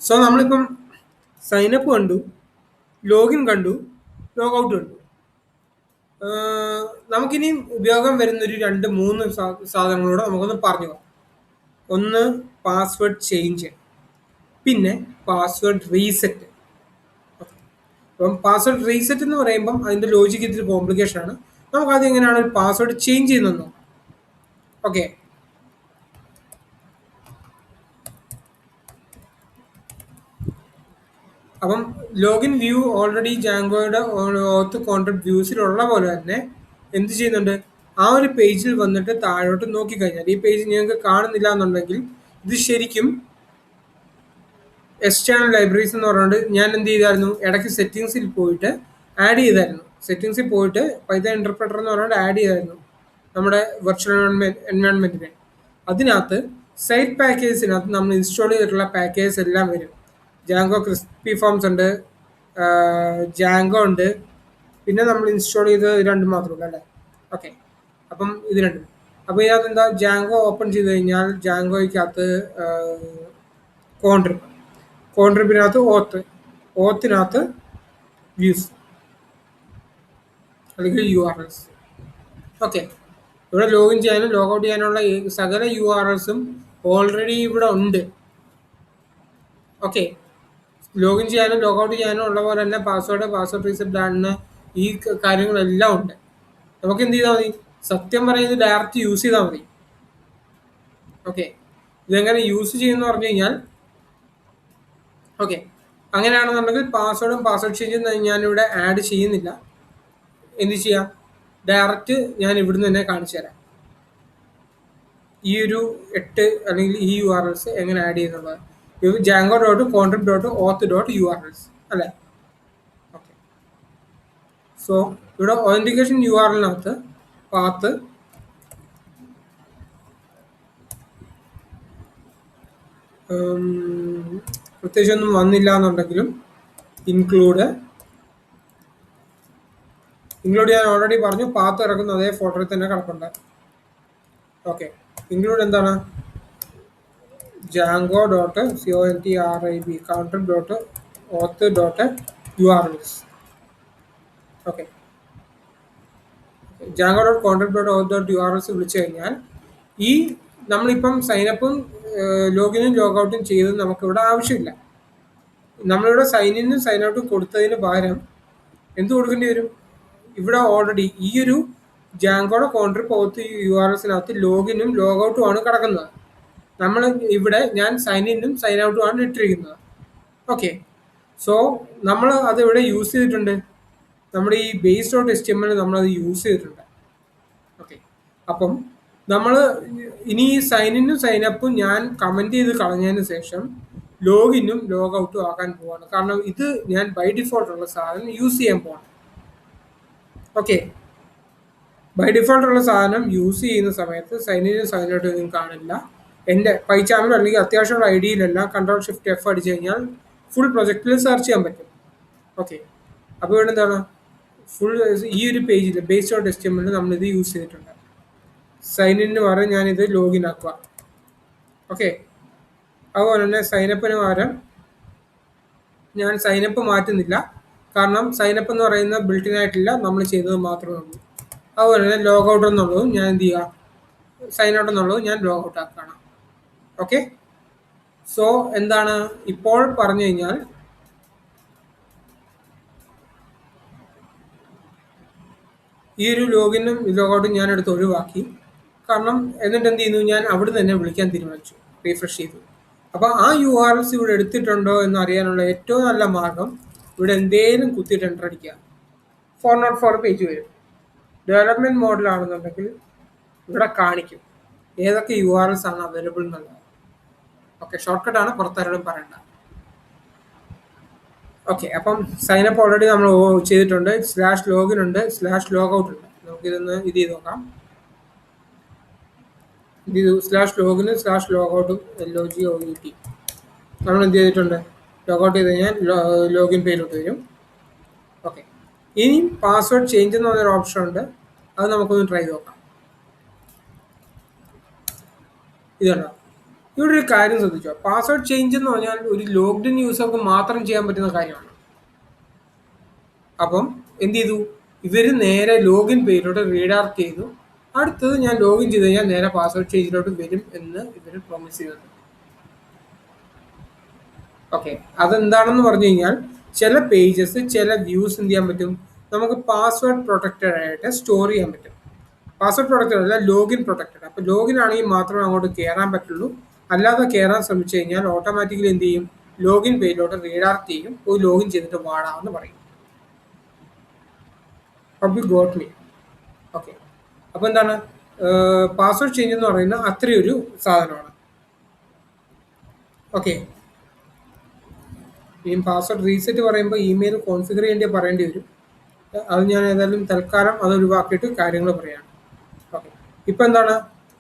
So നമ്മളിപ്പം sign up കണ്ടു, login കണ്ടു, ലോഗൗട്ട് കണ്ടു. നമുക്കിനിയും ഉപയോഗം വരുന്നൊരു രണ്ട് മൂന്ന് സാധനങ്ങളോട് നമുക്കൊന്ന് പറഞ്ഞു പോകാം. ഒന്ന് പാസ്വേഡ് ചേഞ്ച്, പിന്നെ പാസ്വേഡ് റീസെറ്റ്. അപ്പം പാസ്വേഡ് റീസെറ്റ് എന്ന് പറയുമ്പം അതിൻ്റെ ലോജിക്ക് ഇത്തിരി കോംപ്ലിക്കേഷൻ ആണ്. നമുക്കത് എങ്ങനെയാണ് ഒരു പാസ്വേഡ് ചേഞ്ച് ചെയ്യുന്നത്. ഓക്കെ, അപ്പം ലോഗിൻ വ്യൂ ഓൾറെഡി ജാങ്കോയുടെ ഓത്ത് കോൺട്രാക്ട് വ്യൂസിലുള്ള പോലെ തന്നെ എന്ത് ചെയ്യുന്നുണ്ട്, ആ ഒരു പേജിൽ വന്നിട്ട് താഴോട്ട് നോക്കിക്കഴിഞ്ഞാൽ ഈ പേജ് നിങ്ങൾക്ക് കാണുന്നില്ല എന്നുണ്ടെങ്കിൽ ഇത് ശരിക്കും എക്സ്റ്റേണൽ ലൈബ്രറീസ് എന്ന് പറഞ്ഞുകൊണ്ട് ഞാൻ എന്ത് ചെയ്തായിരുന്നു, ഇടയ്ക്ക് സെറ്റിങ്സിൽ പോയിട്ട് ആഡ് ചെയ്തായിരുന്നു. സെറ്റിങ്സിൽ പോയിട്ട് പൈത്തൺ ഇന്റർപ്രറ്റർ എന്ന് പറഞ്ഞുകൊണ്ട് ആഡ് ചെയ്തായിരുന്നു നമ്മുടെ വെർച്വൽ എൻവയോൺമെന്റിനെ. അതിനകത്ത് സൈറ്റ് പാക്കേജിനകത്ത് നമ്മൾ ഇൻസ്റ്റാൾ ചെയ്തിട്ടുള്ള പാക്കേജസ് എല്ലാം വരും. ജാങ്കോ ക്രിസ്പി ഫോംസ് ഉണ്ട്, ജാങ്കോ ഉണ്ട്, പിന്നെ നമ്മൾ ഇൻസ്റ്റാൾ ചെയ്തത് രണ്ട് മാത്രമല്ല അല്ലേ. ഓക്കെ, അപ്പം ഇത് രണ്ടും. അപ്പോൾ ഇതിനകത്ത് എന്താ, ജാങ്കോ ഓപ്പൺ ചെയ്ത് കഴിഞ്ഞാൽ ജാങ്കോയ്ക്കകത്ത് കോൺട്രിപ്പ്, കോൺട്രിപ്പിനകത്ത് ഓത്ത്, ഓത്തിനകത്ത് വ്യൂസ് അല്ലെങ്കിൽ യു ആർ എൽസ്. ഓക്കെ, ഇവിടെ ലോഗിൻ ചെയ്യാനും ലോഗൗട്ട് ചെയ്യാനുള്ള സകല യു ആർ എൽസും ഓൾറെഡി ഇവിടെ ഉണ്ട്. ഓക്കെ, ലോഗിൻ ചെയ്യാനും ലോഗൗട്ട് ചെയ്യാനും ഉള്ള പോലെ തന്നെ പാസ്വേഡ് റീസെറ്റ് ആണ്, ഈ കാര്യങ്ങളെല്ലാം ഉണ്ട്. നമുക്ക് എന്ത് ചെയ്താൽ മതി, സത്യം പറയുന്നത് ഡയറക്റ്റ് യൂസ് ചെയ്താൽ മതി. ഓക്കെ, ഇതെങ്ങനെ യൂസ് ചെയ്യുമെന്ന് പറഞ്ഞു കഴിഞ്ഞാൽ, ഓക്കെ അങ്ങനെയാണെന്നുണ്ടെങ്കിൽ പാസ്വേഡ് ചേഞ്ചും ഞാനിവിടെ ആഡ് ചെയ്യുന്നില്ല. എന്ത് ചെയ്യാം, ഡയറക്റ്റ് ഞാൻ ഇവിടുന്ന് തന്നെ കാണിച്ചു തരാം ഈ ഒരു 8 അല്ലെങ്കിൽ ഈ യു ആർ എൽസ് എങ്ങനെ ആഡ് ചെയ്യുന്നുള്ളത്. Django dot contrib dot auth dot U R Ls അല്ലേ. ഓക്കെ, സോ ഇവിടെ ഒതന്റിക്കേഷൻ യു ആർ എല്ലിനകത്ത് പാത്ത് പ്രത്യേകിച്ചൊന്നും വന്നില്ല എന്നുണ്ടെങ്കിലും ഇൻക്ലൂഡ് ഞാൻ ഓൾറെഡി പറഞ്ഞു, പാത്ത് ഇറക്കുന്ന അതേ ഫോൾഡറിൽ തന്നെ കിടപ്പുണ്ട്. ഓക്കെ, ഇൻക്ലൂഡ് എന്താണ്, Django dot CONTRIB contrib dot auth dot U R Ls. Okay, Django dot contrib dot auth dot U R Ls വിളിച്ചു കഴിഞ്ഞാൽ ഈ നമ്മളിപ്പം സൈനപ്പും ലോഗിനും ലോഗൗട്ടും ചെയ്തത് നമുക്കിവിടെ ആവശ്യമില്ല. നമ്മളിവിടെ സൈൻ ഇന്നും സൈൻ ഔട്ടും കൊടുത്തതിന് പകരം എന്ത് കൊടുക്കേണ്ടി വരും, ഇവിടെ ഓൾറെഡി ഈ ഒരു ജാങ്കോയുടെ കോൺട്രിപ്പ് ഓത്ത് യു ആർ എൽസിനകത്ത് ലോഗിനും ലോഗൗട്ടും ആണ് കിടക്കുന്നത്. നമ്മൾ ഇവിടെ ഞാൻ സൈൻ ഇന്നും സൈൻ ഔട്ടും ആണ് ഇട്ടിരിക്കുന്നത്. ഓക്കെ, സോ നമ്മൾ അത് ഇവിടെ യൂസ് ചെയ്തിട്ടുണ്ട്, നമ്മുടെ ഈ ബേസ് ഡോട്ട് HTML നമ്മളത് യൂസ് ചെയ്തിട്ടുണ്ട്. ഓക്കെ, അപ്പം നമ്മൾ ഇനി ഈ സൈൻ ഇന്നും സൈൻ അപ്പും ഞാൻ കമന്റ് ചെയ്ത് കളഞ്ഞതിന് ശേഷം ലോഗിനും ലോഗൗട്ടും ആക്കാൻ പോവാണ്. കാരണം ഇത് ഞാൻ ബൈ ഡിഫോൾട്ട് ഉള്ള സാധനം യൂസ് ചെയ്യാൻ പോവാണ്. ഓക്കെ, ബൈ ഡിഫോൾട്ട് ഉള്ള സാധനം യൂസ് ചെയ്യുന്ന സമയത്ത് സൈൻ ഇനും സൈൻ ഔട്ടും ഒന്നും കാണില്ല. എൻ്റെ പൈചാമിലോ അല്ലെങ്കിൽ അത്യാവശ്യമുള്ള ഐഡിയയിലെല്ലാം Ctrl+Shift+F അടിച്ചു കഴിഞ്ഞാൽ ഫുൾ പ്രൊജക്റ്റിൽ സെർച്ച് ചെയ്യാൻ പറ്റും. ഓക്കെ, അപ്പോൾ ഇവിടെ എന്താണ്, ഫുൾ ഈ ഒരു പേജിൽ ബേസ് ഡോട്ട് HTML നമ്മളിത് യൂസ് ചെയ്തിട്ടുണ്ട്. സൈൻ ഇന് പകരം ഞാനിത് ലോഗിൻ ആക്കുക. ഓക്കെ, അതുപോലെ തന്നെ സൈനപ്പിന് പകരം ഞാൻ സൈനപ്പ് മാറ്റുന്നില്ല, കാരണം സൈനപ്പ് എന്ന് പറയുന്ന ബിൽട്ടിൻ ആയിട്ടില്ല, നമ്മൾ ചെയ്തത് മാത്രമേ ഉള്ളൂ. അതുപോലെ തന്നെ ലോഗൗട്ട് എന്നുള്ളതും ഞാൻ എന്ത് ചെയ്യുക, സൈൻ ഔട്ട് എന്നുള്ളതും ഞാൻ ലോഗൗട്ട് ആക്കുകയാണ്. ഓക്കെ, സോ എന്താണ് ഇപ്പോൾ പറഞ്ഞു കഴിഞ്ഞാൽ, ഈ ഒരു ലോഗിനും ലോഗൗട്ടും ഞാൻ എടുത്ത് ഒഴിവാക്കി. കാരണം എന്നിട്ട് എന്ത് ചെയ്യുന്നു, ഞാൻ അവിടെ തന്നെ വിളിക്കാൻ തീരുമാനിച്ചു, റീഫ്രഷ് ചെയ്തു. അപ്പോൾ ആ യു ആർ എൽസ് ഇവിടെ എടുത്തിട്ടുണ്ടോ എന്ന് അറിയാനുള്ള ഏറ്റവും നല്ല മാർഗം ഇവിടെ എന്തേലും കുത്തിയിട്ട് എൻ്റർ അടിക്കുക. 404 പേജ് വരും. ഡെവലപ്മെൻറ്റ് മോഡിലാണെന്നുണ്ടെങ്കിൽ ഇവിടെ കാണിക്കും ഏതൊക്കെ യു ആർ എൽസ് ആണ് അവൈലബിൾ എന്നുള്ളത്. ഓക്കെ, ഷോർട്ട് കട്ടാണ്, പുറത്താരോടും പറയണ്ട. ഓക്കെ, അപ്പം സൈനപ്പ് ഓൾറെഡി നമ്മൾ ചെയ്തിട്ടുണ്ട്. /ലോഗിൻ ഉണ്ട്, /ലോഗൗട്ട് ഉണ്ട്. നമുക്കിതൊന്ന് ഇത് ചെയ്ത് നോക്കാം. ഇത് /ലോഗിനും /ലോഗൗട്ടും LOGOUT നമ്മൾ എന്ത് ചെയ്തിട്ടുണ്ട്, ലോഗൗട്ട് ചെയ്ത് കഴിഞ്ഞാൽ ലോഗിൻ പേജിലോട്ട് വരും. ഓക്കെ, ഇനി പാസ്വേഡ് ചേഞ്ച് എന്ന് പറഞ്ഞൊരു ഓപ്ഷൻ ഉണ്ട്, അത് നമുക്കൊന്ന് ട്രൈ ചെയ്ത് നോക്കാം. ഇതുണ്ടോ, ഇവിടെ ഒരു കാര്യം ശ്രദ്ധിച്ചോ, പാസ്വേഡ് ചേഞ്ച് എന്ന് പറഞ്ഞാൽ ഒരു ലോഗ്ഡ് ഇൻ യൂസർക്ക് മാത്രം ചെയ്യാൻ പറ്റുന്ന കാര്യമാണ്. അപ്പം എന്ത് ചെയ്തു, ഇവർ നേരെ ലോഗിൻ പേജിലോട്ട് റീഡാർട്ട് ചെയ്തു. അടുത്തത് ഞാൻ ലോഗിൻ ചെയ്ത് കഴിഞ്ഞാൽ നേരെ പാസ്വേഡ് ചേഞ്ചിലോട്ട് വരും എന്ന് ഇവർ പ്രോമിസ് ചെയ്തത്. ഓക്കെ, അതെന്താണെന്ന് പറഞ്ഞു കഴിഞ്ഞാൽ ചില പേജസ്, ചില വ്യൂസ് എന്ത് ചെയ്യാൻ പറ്റും, നമുക്ക് പാസ്വേഡ് പ്രൊട്ടക്റ്റഡ് ആയിട്ട് സ്റ്റോർ ചെയ്യാൻ പറ്റും. പാസ്വേഡ് പ്രൊട്ടക്റ്റഡ് അല്ല, ലോഗിൻ പ്രൊട്ടക്റ്റഡ്. അപ്പോൾ ലോഗിൻ ആണെങ്കിൽ മാത്രമേ അങ്ങോട്ട് കയറാൻ പറ്റുള്ളൂ. അല്ലാതെ കയറാൻ ശ്രമിച്ചു കഴിഞ്ഞാൽ ഓട്ടോമാറ്റിക്കലി എന്ത് ചെയ്യും, ലോഗിൻ പേജിലോട്ട് റീഡാർട്ട് ചെയ്യും, പോയി ലോഗിൻ ചെയ്തിട്ട് വാടാമെന്ന് പറയും. How you got me? Okay, അപ്പോൾ എന്താണ് പാസ്വേഡ് ചേഞ്ച് എന്ന് പറയുന്ന അത്രയൊരു സാധനമാണ്. ഓക്കെ, ഈ പാസ്വേഡ് റീസെറ്റ് പറയുമ്പോൾ ഇമെയിൽ കോൺഫിഗർ ചെയ്യേണ്ടി പറയേണ്ടി വരും. അത് ഞാൻ ഏതായാലും തൽക്കാലം അത് ഒഴിവാക്കിയിട്ട് കാര്യങ്ങൾ പറയാണ്. ഓക്കെ, ഇപ്പം എന്താണ്,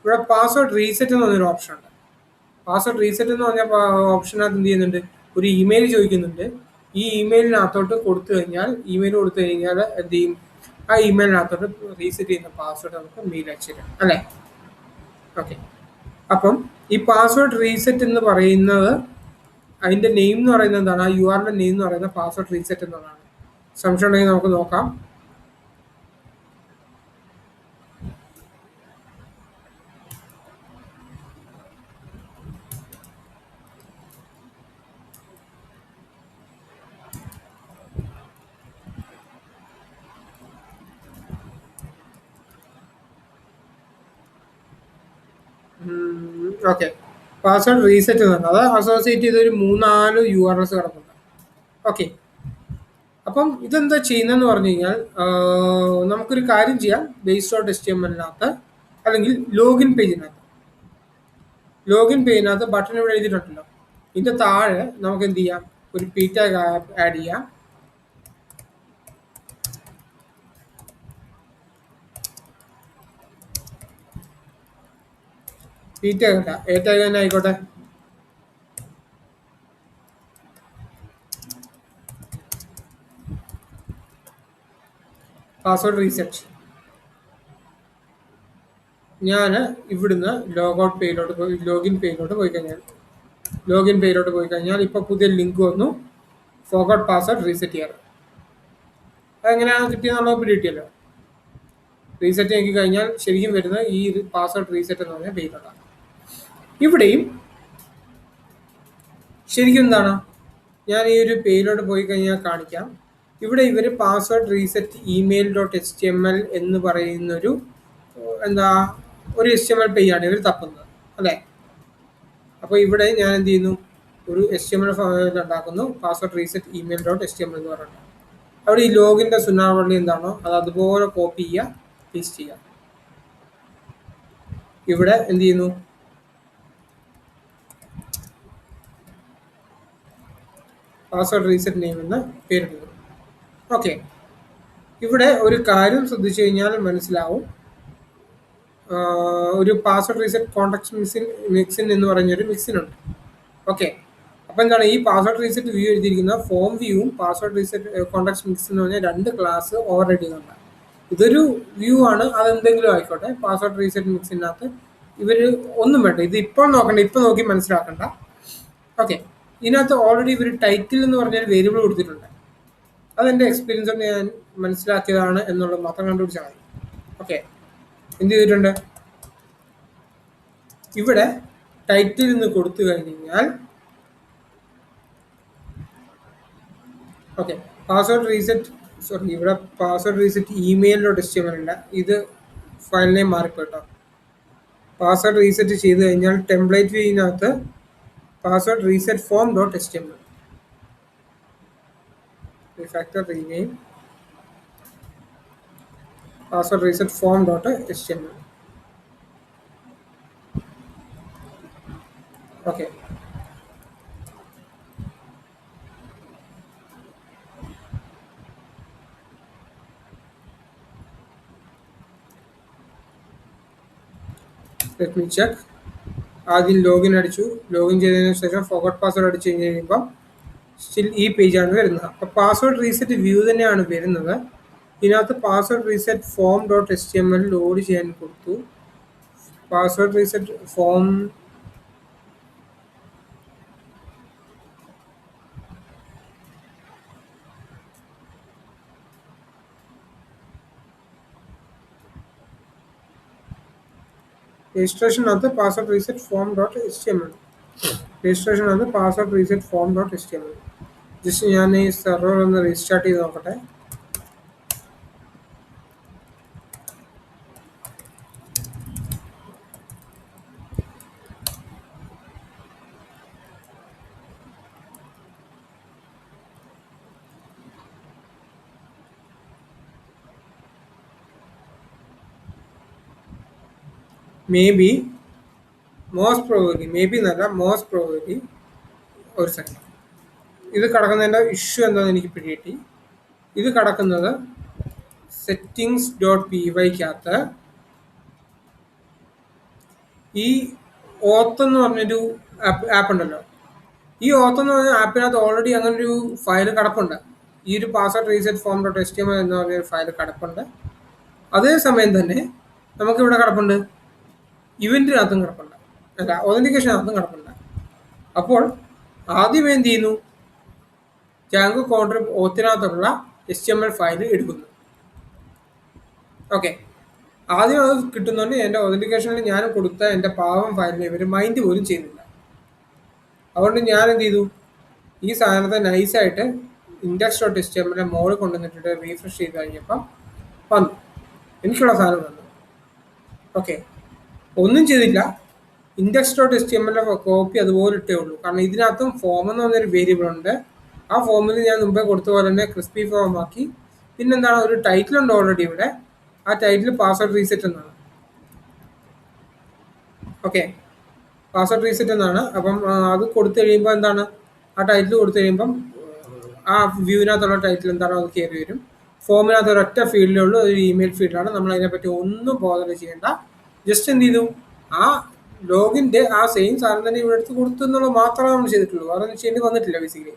ഇവിടെ പാസ്വേഡ് റീസെറ്റ് എന്ന് പറഞ്ഞൊരു ഓപ്ഷൻ ഉണ്ട്. പാസ്വേഡ് റീസെറ്റ് എന്ന് പറഞ്ഞ ഓപ്ഷനകത്ത് എന്ത് ചെയ്യുന്നുണ്ട്, ഒരു ഇമെയിൽ ചോദിക്കുന്നുണ്ട്. ഈ ഇമെയിലിനകത്തോട്ട് കൊടുത്തു കഴിഞ്ഞാൽ, ഇമെയിൽ കൊടുത്തു കഴിഞ്ഞാൽ എന്ത് ചെയ്യും, ആ ഇമെയിലിനകത്തോട്ട് റീസെറ്റ് ചെയ്യുന്ന പാസ്വേഡ് നമുക്ക് മെയിൽ അയച്ചു തരാം അല്ലേ. ഓക്കെ, അപ്പം ഈ പാസ്വേഡ് റീസെറ്റ് എന്ന് പറയുന്നത്, അതിൻ്റെ നെയിം എന്ന് പറയുന്നത് എന്താണ്, ആ യു ആറിൻ്റെ നെയിം എന്ന് പറയുന്നത് പാസ്വേഡ് റീസെറ്റ് എന്നതാണ്. സംശയം ഉണ്ടെങ്കിൽ നമുക്ക് നോക്കാം. ഓക്കെ, പാസ്വേഡ് റീസെറ്റ് എന്നാണ് അത് അസോസിയേറ്റ് ചെയ്തൊരു 3-4 URLs കിടപ്പുണ്ട്. ഓക്കെ, അപ്പം ഇതെന്താ ചെയ്യുന്നതെന്ന് പറഞ്ഞു കഴിഞ്ഞാൽ, നമുക്കൊരു കാര്യം ചെയ്യാം. base.html-നകത്ത് അല്ലെങ്കിൽ ലോഗിൻ പേജിനകത്ത് ബട്ടൺ ഇവിടെ എഴുതിയിട്ടുണ്ടല്ലോ, ഇതിന്റെ താഴെ നമുക്ക് എന്ത് ചെയ്യാം, ഒരു p tag ആഡ് ചെയ്യാം. p tag അല്ല, a tag തന്നെ ആയിക്കോട്ടെ. Password reset. ഞാൻ ഇവിടുന്ന് ലോഗൗട്ട് പേജിലോട്ട് പോയി, ലോഗിൻ പേജിലോട്ട് പോയി കഴിഞ്ഞാൽ ഇപ്പോൾ പുതിയ ലിങ്ക് വന്നു, ഫോർഗോട്ട് പാസ്വേഡ് റീസെറ്റ് ചെയ്യാറ്. അതെങ്ങനെയാണ് കിട്ടിയെന്നുള്ളത് പിടികിട്ടിയല്ലോ. റീസെറ്റ് ആക്കി കഴിഞ്ഞാൽ ശരിക്കും വരുന്ന ഈ പാസ്വേഡ് റീസെറ്റ് എന്ന് പറഞ്ഞ പേജിലോട്ടാണ്. ഇവിടെയും ശരിക്കും എന്താണ്, ഞാൻ ഈ ഒരു പേജിലോട്ട് പോയി കഴിഞ്ഞാൽ കാണിക്കാം. ഇവിടെ ഇവർ പാസ്വേഡ് റീസെറ്റ് email.html എന്ന് പറയുന്നൊരു ഒരു HTML പേജാണ് ഇവർ തപ്പുന്നത് അല്ലേ. അപ്പോൾ ഇവിടെ ഞാൻ എന്ത് ചെയ്യുന്നു, ഒരു HTML ഫയൽ ഉണ്ടാക്കുന്നു, പാസ്വേഡ് റീസെറ്റ് email.html എന്ന് പറയുന്നത്. അവിടെ ഈ ലോഗിൻ്റെ സുനാവളി എന്താണോ അത് അതുപോലെ കോപ്പി ചെയ്യുക, പേസ്റ്റ് ചെയ്യുക. ഇവിടെ എന്ത് ചെയ്യുന്നു, പാസ്വേഡ് റീസെറ്റ് നെയിം എന്ന് പേരിടുന്നു. ഓക്കെ, ഇവിടെ ഒരു കാര്യം ശ്രദ്ധിച്ചു കഴിഞ്ഞാൽ മനസ്സിലാവും, ഒരു പാസ്വേഡ് റീസെറ്റ് കോൺടാക്ട് മിക്സിൻ എന്ന് പറഞ്ഞൊരു മിക്സിനുണ്ട്. ഓക്കെ, അപ്പോൾ എന്താണ്, ഈ പാസ്വേഡ് റീസെറ്റ് വ്യൂ എഴുതിയിരിക്കുന്ന ഫോം വ്യൂവും പാസ്വേഡ് റീസെറ്റ് കോൺടാക്ട് മിക്സ് എന്ന് പറഞ്ഞാൽ 2 ക്ലാസ് ഓൾറെഡി ചെയ്യുന്നുണ്ട്. ഇതൊരു വ്യൂ ആണ്, അതെന്തെങ്കിലും ആയിക്കോട്ടെ. പാസ്വേഡ് റീസെറ്റ് മിക്സിനകത്ത് ഇവർ ഒന്നും വേണ്ട, ഇത് ഇപ്പോൾ നോക്കണ്ട, ഇപ്പോൾ നോക്കി മനസ്സിലാക്കണ്ട. ഓക്കെ, ഇതിനകത്ത് ഓൾറെഡി ഇവർ ടൈറ്റിൽ എന്ന് പറഞ്ഞൊരു വേരിയബിൾ കൊടുത്തിട്ടുണ്ട്. അതെൻ്റെ എക്സ്പീരിയൻസ് കൊണ്ട് ഞാൻ മനസ്സിലാക്കിയതാണ് എന്നുള്ളത് മാത്രം കണ്ടുപിടിച്ചാൽ മതി. ഓക്കെ, എന്ത് ചെയ്തിട്ടുണ്ട്, ഇവിടെ ടൈറ്റിൽ നിന്ന് കൊടുത്തു കഴിഞ്ഞാൽ ഓക്കെ, പാസ്വേഡ് റീസെറ്റ് ഇവിടെ പാസ്വേഡ് റീസെറ്റ് email.html അല്ല, ഇത് ഫയൽ നെയിം മാറിപ്പോട്ടോ. പാസ്വേഡ് റീസെറ്റ് ചെയ്ത് കഴിഞ്ഞാൽ ടെംപ്ലേറ്റ് വ്യൂവിനകത്ത് password reset form.html, refactor rename password reset form.html. Okay, let me check. ആദ്യം ലോഗിൻ അടിച്ചു, ലോഗിൻ ചെയ്തതിനു ശേഷം ഫോർഗോട്ട് പാസ്വേഡ് അടിച്ചു കഴിഞ്ഞ് കഴിയുമ്പോൾ സ്റ്റിൽ ഈ പേജാണ് വരുന്നത്. അപ്പോൾ പാസ്വേഡ് റീസെറ്റ് വ്യൂ തന്നെയാണ് വരുന്നത്. ഇതിനകത്ത് പാസ്വേഡ് റീസെറ്റ് form.html ലോഡ് ചെയ്യാൻ കൊടുത്തു. പാസ്വേഡ് റീസെറ്റ് ഫോം രജിസ്ട്രേഷനകത്ത് password reset form dot H T M L. രജിസ്ട്രേഷനകത്ത് password reset form dot H T M L. Just ഞാൻ ഈ സെർവർ ഒന്ന് റീസ്റ്റാർട്ട് ചെയ്ത് നോക്കട്ടെ. മേ ബി മോസ്റ്റ് പ്രോബബിലി ഒരു സെക്കൻഡ്, ഇത് കിടക്കുന്നതിൻ്റെ ഇഷ്യൂ എന്താണെന്ന് എനിക്ക് പിടികിട്ടി. ഇത് കിടക്കുന്നത് സെറ്റിങ്സ് ഡോട്ട് പി വൈക്കകത്ത് ഈ ഓത്ത് എന്ന് പറഞ്ഞൊരു ആപ്പ് ഉണ്ടല്ലോ. ഈ ഓത്ത് എന്ന് പറഞ്ഞ ആപ്പിനകത്ത് ഓൾറെഡി അങ്ങനെ ഒരു ഫയൽ കിടപ്പുണ്ട്. ഈ ഒരു password reset form dot H T M L എന്ന് പറഞ്ഞൊരു ഫയൽ കിടപ്പുണ്ട്. അതേസമയം തന്നെ നമുക്കിവിടെ കിടപ്പുണ്ട്, ഇവന്റിനകത്തും കിടപ്പുണ്ട്, അല്ല ഒതന്റിക്കേഷനകത്തും കിടപ്പുണ്ട്. അപ്പോൾ ആദ്യം എന്ത് ചെയ്യുന്നു, ജാങ്കോ കോൺട്രി ഓത്തിനകത്തുള്ള HTML ഫയൽ എടുക്കുന്നു. ഓക്കെ, ആദ്യം അത് കിട്ടുന്നുണ്ട്. എൻ്റെ ഒതന്റിക്കേഷനിൽ ഞാൻ കൊടുത്ത എൻ്റെ പാവം ഫയലിനെ ഇവർ മൈൻഡ് പോലും ചെയ്യുന്നില്ല. അതുകൊണ്ട് ഞാൻ എന്ത് ചെയ്തു, ഈ സാധനത്തെ നൈസായിട്ട് index.html മോളിൽ കൊണ്ടുവന്നിട്ട് റീഫ്രഷ് ചെയ്ത് കഴിഞ്ഞപ്പം വന്നു, എനിക്കുള്ള സാധനം വന്നു. ഓക്കെ, ഒന്നും ചെയ്തില്ല, index.html കോപ്പി അതുപോലെ ഇട്ടേ ഉള്ളൂ. കാരണം ഇതിനകത്തും ഫോം എന്ന് പറഞ്ഞൊരു വേരിയബിൾ ഉണ്ട്. ആ ഫോമിൽ ഞാൻ മുമ്പേ കൊടുത്ത പോലെ തന്നെ ക്രിസ്പി ഫോം ആക്കി. പിന്നെന്താണ്, ഒരു ടൈറ്റിൽ ഉണ്ട് ഓൾറെഡി ഇവിടെ. ആ ടൈറ്റിൽ പാസ്വേഡ് റീസെറ്റ് എന്നാണ്. ഓക്കെ, പാസ്വേഡ് റീസെറ്റ് എന്നാണ്. അപ്പം അത് കൊടുത്തു കഴിയുമ്പോൾ എന്താണ്, ആ ടൈറ്റിൽ കൊടുത്തു കഴിയുമ്പം ആ വ്യൂവിനകത്തുള്ള ടൈറ്റിൽ എന്താണോ അത് കയറി വരും. ഫോമിനകത്ത് ഒരൊറ്റ ഫീൽഡേ ഉള്ളൂ, ഒരു ഇമെയിൽ ഫീൽഡാണ്. നമ്മൾ അതിനെപ്പറ്റി ഒന്നും ബോധന ചെയ്യേണ്ട. ജസ്റ്റ് എന്ത് ചെയ്തു, ആ ലോഗിൻ്റെ ആ സെയിം സാധനം തന്നെ ഇവിടെ എടുത്ത് കൊടുത്തു എന്നുള്ളത് മാത്രമേ നമ്മൾ ചെയ്തിട്ടുള്ളൂ. വേറെ ചെയ്യേണ്ടി വന്നിട്ടില്ല ബേസിക്കലി.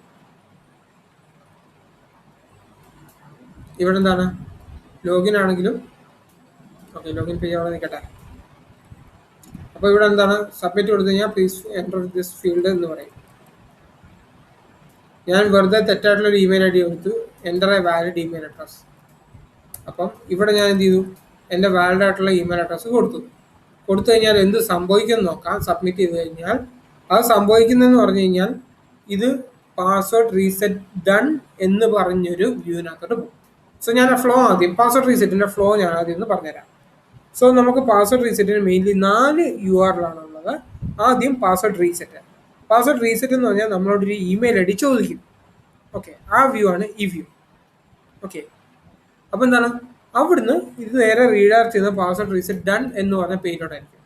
ഇവിടെ എന്താണ്, ലോഗിൻ ആണെങ്കിലും ഓക്കെ, ലോഗിൻ പേജ് അവിടെ നിൽക്കട്ടെ. അപ്പോൾ ഇവിടെ എന്താണ്, സബ്മിറ്റ് കൊടുത്തു കഴിഞ്ഞാൽ പ്ലീസ് എൻ്റർ ദിസ് ഫീൽഡ് എന്ന് പറയും. ഞാൻ വെറുതെ തെറ്റായിട്ടുള്ളൊരു ഇമെയിൽ ഐ ഡി കൊടുത്തു, enter A valid email address. അപ്പം ഇവിടെ ഞാൻ എന്ത് ചെയ്തു, എൻ്റെ വാലിഡ് ആയിട്ടുള്ള ഇമെയിൽ അഡ്രസ്സ് കൊടുത്തു കഴിഞ്ഞാൽ എന്ത് സംഭവിക്കുമെന്ന് നോക്കാം. സബ്മിറ്റ് ചെയ്ത് കഴിഞ്ഞാൽ അത് സംഭവിക്കുന്നതെന്ന് പറഞ്ഞു കഴിഞ്ഞാൽ ഇത് പാസ്വേഡ് റീസെറ്റ് ഡൺ എന്ന് പറഞ്ഞൊരു വ്യൂവിനകത്തോട്ട് പോകും. സോ ഞാൻ ആ ഫ്ലോ ആദ്യം, പാസ്വേഡ് റീസെറ്റിൻ്റെ ഫ്ലോ ഞാൻ ആദ്യം ഒന്ന് പറഞ്ഞുതരാം. സോ നമുക്ക് പാസ്വേഡ് റീസെറ്റിന് മെയിൻലി 4 URL ആണുള്ളത്. ആദ്യം പാസ്വേഡ് റീസെറ്റ്. പാസ്വേഡ് റീസെറ്റ് എന്ന് പറഞ്ഞാൽ നമ്മളോടൊരു ഇമെയിൽ ഐ ഡി ചോദിക്കും. ഓക്കെ, ആ വ്യൂ ആണ് ഈ വ്യൂ. ഓക്കെ, അപ്പോൾ എന്താണ്, അവിടുന്ന് ഇത് നേരെ റീഡയറക്ട് ചെയ്യുന്ന പാസ്വേഡ് റീസെറ്റ് ഡൺ എന്ന് പറഞ്ഞ പേജിലോട്ടായിരിക്കും.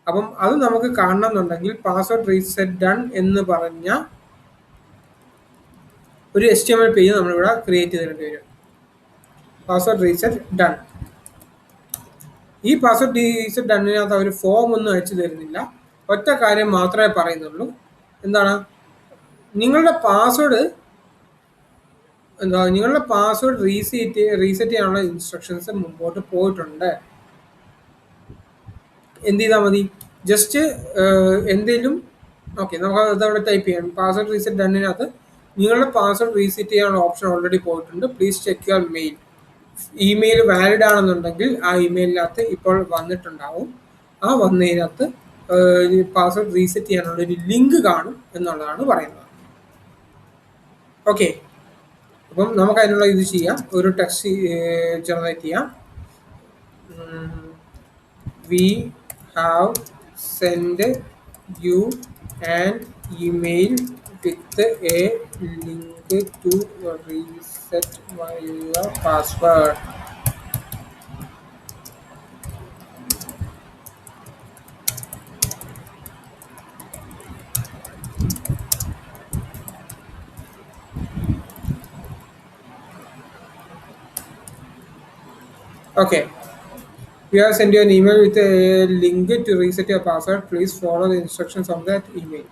അപ്പം അത് നമുക്ക് കാണണം എന്നുണ്ടെങ്കിൽ പാസ്വേഡ് റീസെറ്റ് ഡൺ എന്ന് പറഞ്ഞ ഒരു HTML പേജ് നമ്മളിവിടെ ക്രിയേറ്റ് ചെയ്തിട്ട് വരും. Password reset done. ഈ പാസ്വേഡ് റീസെറ്റ് ഡണ്ണിനകത്ത് അവർ ഫോം ഒന്നും അയച്ചു തരുന്നില്ല. ഒറ്റ കാര്യം മാത്രമേ പറയുന്നുള്ളൂ, എന്താണ്, നിങ്ങളുടെ പാസ്വേഡ് റീസെറ്റ് ചെയ്യാനുള്ള ഇൻസ്ട്രക്ഷൻസ് മുമ്പോട്ട് പോയിട്ടുണ്ട്. എന്ത് ചെയ്താൽ മതി, ജസ്റ്റ് എന്തെങ്കിലും ഓക്കെ, നമുക്ക് അതവിടെ ടൈപ്പ് ചെയ്യാം. പാസ്വേഡ് റീസെറ്റ് ഡണ്ണിനകത്ത് നിങ്ങളുടെ പാസ്വേഡ് റീസെറ്റ് ചെയ്യാനുള്ള ഓപ്ഷൻ ഓൾറെഡി പോയിട്ടുണ്ട്. Please check your mail. Email valid ആണെന്നുണ്ടെങ്കിൽ ആ ഇമെയിലിനകത്ത് ഇപ്പോൾ വന്നിട്ടുണ്ടാവും. ആ വന്നതിനകത്ത് പാസ്വേഡ് റീസെറ്റ് ചെയ്യാനുള്ള ഒരു ലിങ്ക് കാണും എന്നുള്ളതാണ് പറയുന്നത്. ഓക്കെ, അപ്പം നമുക്ക് അതിനുള്ള ഇത് ചെയ്യാം. ഒരു ടെക്സ്റ്റ് ജനറേറ്റ് ചെയ്യാം. We have send you an email with a link to reset your password. Okay, we have sent you an email with a link to reset your password. Please follow the instructions on that email.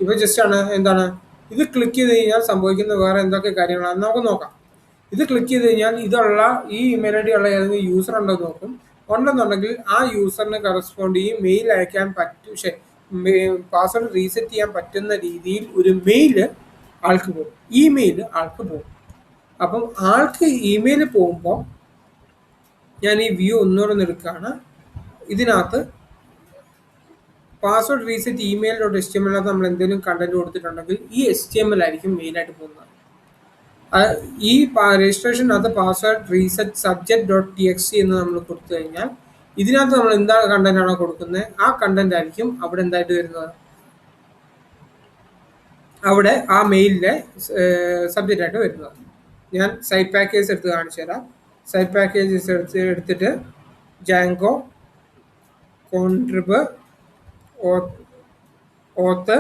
ഇപ്പോൾ just ആണ് എന്താണ്, ഇത് click ചെയ്ത് കഴിഞ്ഞാൽ സംഭവിക്കുന്ന വേറെ എന്തൊക്കെ കാര്യങ്ങളാണെന്ന് നമുക്ക് നോക്കാം. ഇത് ക്ലിക്ക് ചെയ്ത് കഴിഞ്ഞാൽ ഇതുള്ള ഈ ഇമെയിൽ ഐ ഡി ഉള്ള ഏതെങ്കിലും യൂസർ ഉണ്ടോ എന്ന് നോക്കും. ഉണ്ടെന്നുണ്ടെങ്കിൽ ആ യൂസറിന് കറസ്പോണ്ട് ഈ മെയിൽ അയക്കാൻ പറ്റും, പാസ്വേഡ് റീസെറ്റ് ചെയ്യാൻ പറ്റുന്ന രീതിയിൽ ഒരു മെയിൽ ആൾക്ക് പോകും, ഇമെയിൽ ആൾക്ക് പോകും. അപ്പം ആൾക്ക് ഇമെയിൽ പോകുമ്പോൾ ഞാൻ ഈ വ്യൂ ഒന്നുകൂടെ എടുക്കുകയാണ്. ഇതിനകത്ത് password reset email dot HTML നമ്മൾ എന്തെങ്കിലും കണ്ടന്റ് കൊടുത്തിട്ടുണ്ടെങ്കിൽ ഈ HTML ആയിരിക്കും മെയിനായിട്ട് പോകുന്നത്. ഈ രജിസ്ട്രേഷനകത്ത് password reset subject dot TXT എന്ന് നമ്മൾ കൊടുത്തു കഴിഞ്ഞാൽ ഇതിനകത്ത് നമ്മൾ എന്താ കണ്ടന്റ് ആണോ കൊടുക്കുന്നത് ആ കണ്ടന്റ് ആയിരിക്കും അവിടെ എന്തായിട്ട് വരുന്നത്, അവിടെ ആ മെയിലിലെ സബ്ജക്റ്റ് ആയിട്ട് വരുന്നത്. ഞാൻ സൈറ്റ് പാക്കേജ് എടുത്ത് കാണിച്ചു തരാം. സൈറ്റ് പാക്കേജസ് എടുത്തിട്ട് ജാങ്കോ കോൺട്രിബ് ഓത്ത്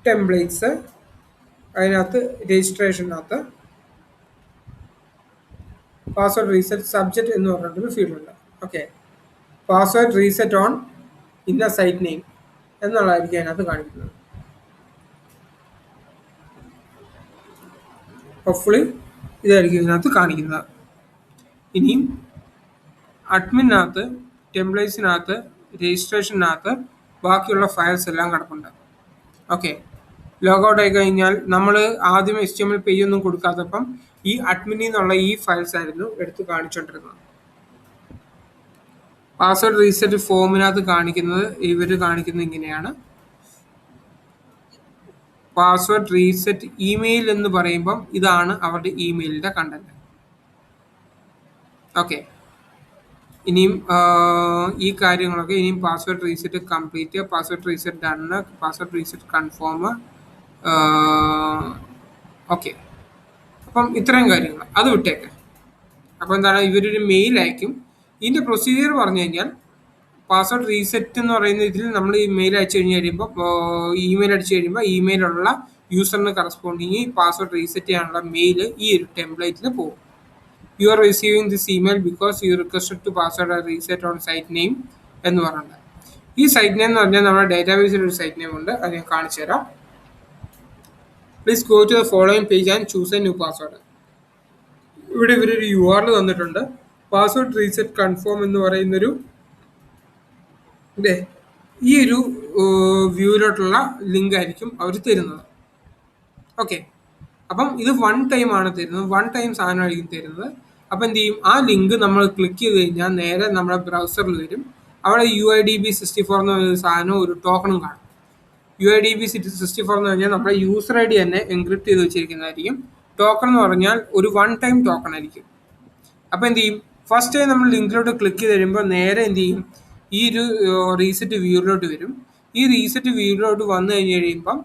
ടെംപ്ലേറ്റ്സ്, അതിനകത്ത് രജിസ്ട്രേഷനകത്ത് പാസ്വേഡ് റീസെറ്റ് സബ്ജക്റ്റ് എന്ന് പറഞ്ഞിട്ടൊരു ഫീൽഡ് ഉണ്ട്. ഓക്കെ, പാസ്വേഡ് റീസെറ്റ് ഓൺ ഇന്ന സൈറ്റ് നെയിം എന്നുള്ളതായിരിക്കും അതിനകത്ത് കാണിക്കുന്നത്. ഹോപ്പ്ഫുള്ളി ഇതായിരിക്കും ഇതിനകത്ത് കാണിക്കുന്നത്. ഇനിയും അഡ്മിനകത്ത് ടെംപ്ലേറ്റ്സിനകത്ത് രജിസ്ട്രേഷനകത്ത് ബാക്കിയുള്ള ഫയൽസ് എല്ലാം കിടപ്പുണ്ട്. ഓക്കെ, ലോഗൗട്ട് ആയി കഴിഞ്ഞാൽ നമ്മൾ ആദ്യം HTML പേജ് ഒന്നും കൊടുക്കാത്തപ്പം ഈ അഡ്മിനിൽ നിന്നുള്ള ഈ ഫയൽസ് ആയിരുന്നു എടുത്ത് കാണിച്ചുകൊണ്ടിരുന്നത്. പാസ്വേഡ് റീസെറ്റ് ഫോമിനകത്ത് കാണിക്കുന്നത് കാണിക്കുന്നത് ഇങ്ങനെയാണ്. പാസ്വേഡ് റീസെറ്റ് ഇമെയിൽ എന്ന് പറയുമ്പം ഇതാണ് അവരുടെ ഇമെയിലിന്റെ കണ്ടന്റ്. ഓക്കെ, ഇനിയും ഈ കാര്യങ്ങളൊക്കെ ഇനിയും password reset complete, password reset done, password reset confirm. Okay, അപ്പം ഇത്രയും കാര്യങ്ങൾ അത് വിട്ടേക്ക്. അപ്പോൾ എന്താണ്, ഇവരൊരു മെയിൽ അയക്കും. ഇതിൻ്റെ പ്രൊസീജിയർ പറഞ്ഞു കഴിഞ്ഞാൽ പാസ്വേഡ് റീസെറ്റ് എന്ന് പറയുന്ന ഇതിൽ നമ്മൾ ഈ മെയിൽ അയച്ചു കഴിയുമ്പോൾ ഇമെയിൽ അടിച്ചു കഴിയുമ്പോൾ ഇമെയിലുള്ള യൂസറിന് കറസ്പോണ്ടിങ് പാസ്വേഡ് റീസെറ്റ് ചെയ്യാനുള്ള മെയിൽ ഈ ഒരു ടെംപ്ലേറ്റിൽ പോകും. You are receiving this email because you requested to password reset on site name എന്ന് പറഞ്ഞിട്ട്. ഈ സൈറ്റ് നെയിം എന്ന് പറഞ്ഞാൽ നമ്മുടെ ഡേറ്റാബേസിൽ ഒരു സൈറ്റ് നെയിം ഉണ്ട്, അത് ഞാൻ കാണിച്ചു തരാം. Please go to the following page and choose a new password. ഇവിടെ ഇവരൊരു URL തന്നിട്ടുണ്ട്. പാസ്വേഡ് റീസെറ്റ് കൺഫേം എന്ന് പറയുന്നൊരു ഈ ഒരു വ്യൂവിലോട്ടുള്ള ലിങ്ക് ആയിരിക്കും അവർ തരുന്നത്. ഓക്കെ, അപ്പം ഇത് 1 ടൈം ആണ് തരുന്നത്, 1 ടൈം സാധനമായിരിക്കും തരുന്നത്. അപ്പം എന്ത് ചെയ്യും, ആ ലിങ്ക് നമ്മൾ ക്ലിക്ക് ചെയ്ത് കഴിഞ്ഞാൽ നേരെ നമ്മുടെ ബ്രൗസറിൽ വരും. അവിടെ UIDB64 എന്ന് പറയുന്ന സാധനം ഒരു ടോക്കണും കാണും. UIDB64 എന്ന് പറഞ്ഞാൽ നമ്മുടെ യൂസർ ID തന്നെ എൻക്രിപ്റ്റ് ചെയ്ത് വെച്ചിരിക്കുന്നതായിരിക്കും. ടോക്കൺ എന്ന് പറഞ്ഞാൽ ഒരു 1 ടൈം ടോക്കൺ ആയിരിക്കും. അപ്പോൾ എന്ത് ചെയ്യും, ഫസ്റ്റ് ടൈം നമ്മൾ ലിങ്കിലോട്ട് ക്ലിക്ക് ചെയ്ത് കഴിയുമ്പോൾ നേരെ എന്ത് ചെയ്യും, ഈ ഒരു റീസെറ്റ് വ്യൂവിലോട്ട് വരും. ഈ റീസെറ്റ് വ്യൂവിലോട്ട് വന്നു കഴിയുമ്പം